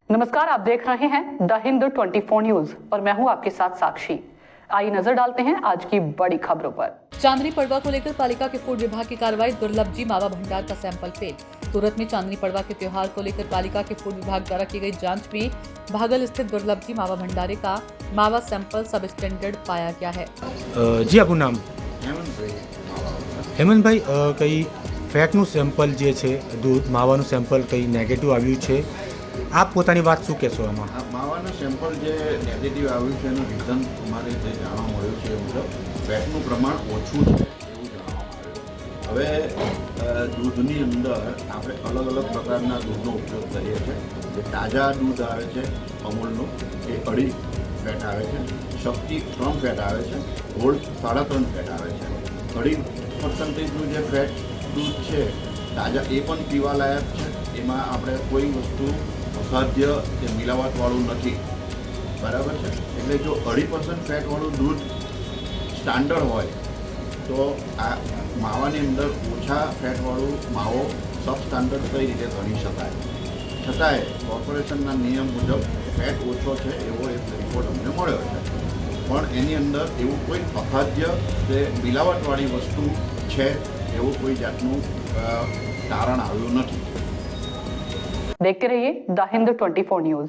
नमस्कार, आप देख रहे हैं द हिंद 24 न्यूज और मैं हूं आपके साथ साक्षी। आइए नजर डालते हैं आज की बड़ी खबरों पर। चांदनी पड़वा को लेकर पालिका के फूड विभाग की कार्रवाई। दुर्लभ जी मावा भंडार का सैंपल फेल। सूरत में चांदनी पड़वा के त्योहार को लेकर पालिका के फूड विभाग द्वारा की गई जांच में भागल स्थित दुर्लभ जी मावा भंडारे का मावा सैंपल सब स्टैंडर्ड पाया गया है। जी आपનું નામ? હેમંતભાઈ, કઈ ફેટનું સેમ્પલ જે છે દૂધ માવાનું સેમ્પલ કઈ નેગેટિવ આવ્યું છે, આપ પોતાની વાત શું કહેશો આમાં? માવાનું સેમ્પલ જે નેગેટિવ આવ્યું છે એનું રીઝન અમારે જે જાણવા મળ્યું છે એ મુજબ ફેટનું પ્રમાણ ઓછું છે એવું જાણવા મળ્યું। હવે દૂધની અંદર આપણે અલગ અલગ પ્રકારના દૂધનો ઉપયોગ કરીએ છીએ। જે તાજા દૂધ આવે છે અમૂલનું એ 2.5 ફેટ આવે છે, શક્તિ 3 ફેટ આવે છે, ગોલ્ડ 3.5 ફેટ આવે છે। 2.5% જે ફેટ દૂધ છે તાજા એ પણ પીવાલાયક છે। એમાં આપણે કોઈ વસ્તુ અખાદ્ય કે મિલાવટવાળું નથી, બરાબર છે। એટલે જો 2.5% ફેટવાળું દૂધ સ્ટાન્ડર્ડ હોય તો આ માવાની અંદર ઓછા ફેટવાળું માવો સબ સ્ટાન્ડર્ડ કઈ રીતે ગણી શકાય? છતાંય કોર્પોરેશનના નિયમ મુજબ ફેટ ઓછો છે એવો એક રિપોર્ટ અમને મળ્યો છે, પણ એની અંદર એવું કોઈ અખાદ્ય કે મિલાવટવાળી વસ્તુ છે એવું કોઈ જાતનું તારણ આવ્યું નથી। देखते रहिए द हिंद 24 न्यूज।